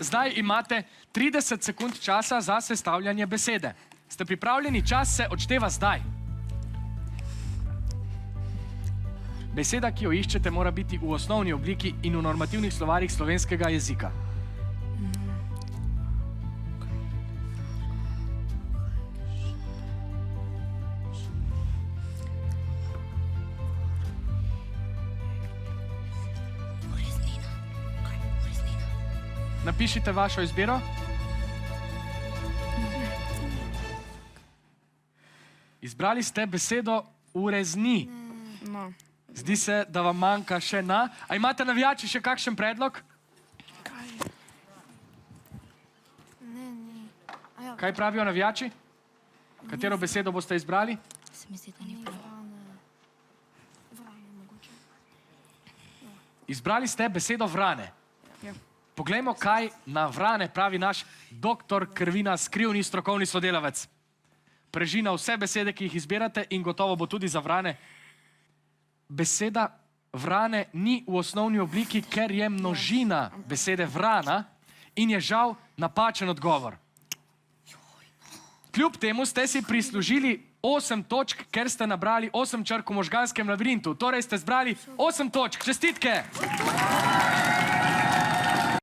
zdaj imate 30 sekund časa za sestavljanje besede. Ste pripravljeni? Čas se odšteva zdaj. Beseda, ki jo iščete, mora biti v osnovni obliki in v normativnih slovarjih slovenskega jezika. Napišite vašo izbiro. Izbrali ste besedo urezni. Zdi se, da vam manjka še na. A imate navijači še kakšen predlog? Kaj pravijo navijači? Katero besedo boste izbrali? Izbrali ste besedo vrane. Poglejmo, kaj na vrane pravi naš doktor Krvina, skrivni strokovni sodelavec. Preži na vse besede, ki jih izbirate in gotovo bo tudi za vrane. Beseda vrane ni v osnovni obliki, ker je množina besede vrana in je žal napačen odgovor. Kljub temu ste si prislužili 8 točk, ker ste nabrali 8 črk v možganskem labirintu. Torej ste zbrali 8 točk. Čestitke!